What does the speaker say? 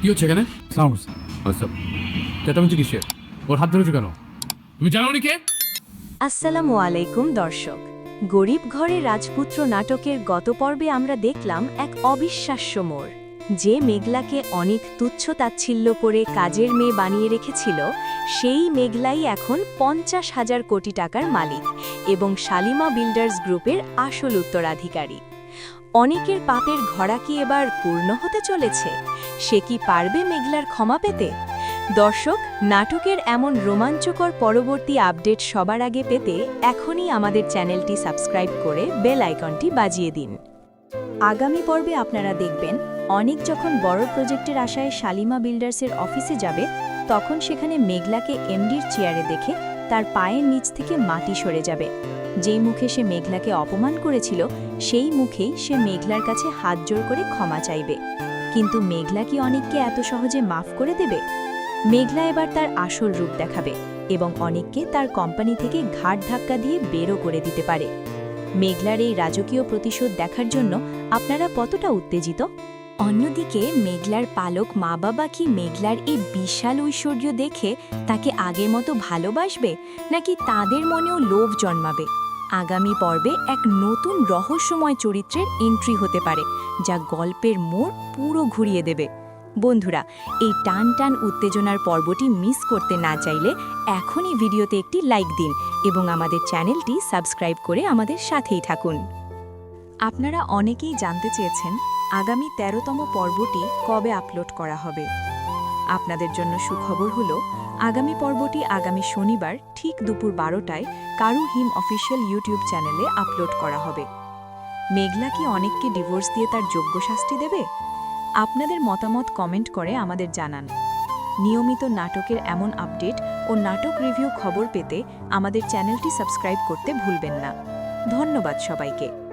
কি হচ্ছে এখানে? সাউন্ডস আচ্ছা, চেঁচামেচি কিসের? ওর হাত ধরেছো কেন? তুমি জানো নি কে? আসসালামু আলাইকুম দর্শক। গরিব ঘরে রাজপুত্র নাটকের গত পর্বে আমরা দেখলাম এক অবিশ্বাস্য মোড়। যে মেঘলাকে অনেক তুচ্ছ-তাচ্ছিল্য করে কাজের মেয়ে বানিয়ে রেখেছিল, সেই মেঘলাই এখন 50,000 কোটি টাকার মালিক এবং শালিমা বিল্ডার্স গ্রুপের আসল উত্তরাধিকারী। অনেকের পাপের ঘড়া কি এবার পূর্ণ হতে চলেছে? সে কি পারবে মেঘলার ক্ষমা পেতে? দর্শক, নাটকের এমন রোমাঞ্চকর পরবর্তী আপডেট সবার আগে পেতে এখনই আমাদের চ্যানেলটি সাবস্ক্রাইব করে বেল আইকনটি বাজিয়ে দিন। আগামী পর্বে আপনারা দেখবেন, অনেক যখন বড় প্রজেক্টের আশায় শালিমা বিল্ডার্সের অফিসে যাবে, তখন সেখানে মেঘলাকে এমডির চেয়ারে দেখে তার পায়ের নিচ থেকে মাটি সরে যাবে। যেই মুখে সে মেঘলাকে অপমান করেছিল, সেই মুখেই সে মেঘলার কাছে হাত জোড় করে ক্ষমা চাইবে। কিন্তু মেঘলা কি অনেককে এত সহজে মাফ করে দেবে? মেঘলা এবার তার আসল রূপ দেখাবে এবং অনেককে তার কোম্পানি থেকে ঘাট ধাক্কা দিয়ে বেরও করে দিতে পারে। মেঘলার এই রাজকীয় প্রতিশোধ দেখার জন্য আপনারা কতটা উত্তেজিত? অন্যদিকে মেঘলার পালক মা বাবা কি মেঘলার এই বিশাল ঐশ্বর্য দেখে তাকে আগের মতো ভালোবাসবে, নাকি তাদের মনেও লোভ জন্মাবে? আগামী পর্বে এক নতুন রহস্যময় চরিত্রের এন্ট্রি হতে পারে, যা গল্পের মোড় পুরো ঘুরিয়ে দেবে। বন্ধুরা, এই টান টান উত্তেজনার পর্বটি মিস করতে না চাইলে এখনই ভিডিওতে একটি লাইক দিন এবং আমাদের চ্যানেলটি সাবস্ক্রাইব করে আমাদের সাথেই থাকুন। আপনারা অনেকেই জানতে চেয়েছেন আগামী 13তম পর্বটি কবে আপলোড করা হবে। আপনাদের জন্য সুখবর হলো, আগামী পর্বটি আগামী শনিবার ঠিক দুপুর 12টায় কারু হিম অফিসিয়াল ইউটিউব চ্যানেলে আপলোড করা হবে। মেঘলা কি অনেককে ডিভোর্স দিয়ে তার যোগ্য শাস্তি দেবে? আপনাদের মতামত কমেন্ট করে আমাদের জানান। নিয়মিত নাটকের এমন আপডেট ও নাটক রিভিউ খবর পেতে আমাদের চ্যানেলটি সাবস্ক্রাইব করতে ভুলবেন না। ধন্যবাদ সবাইকে।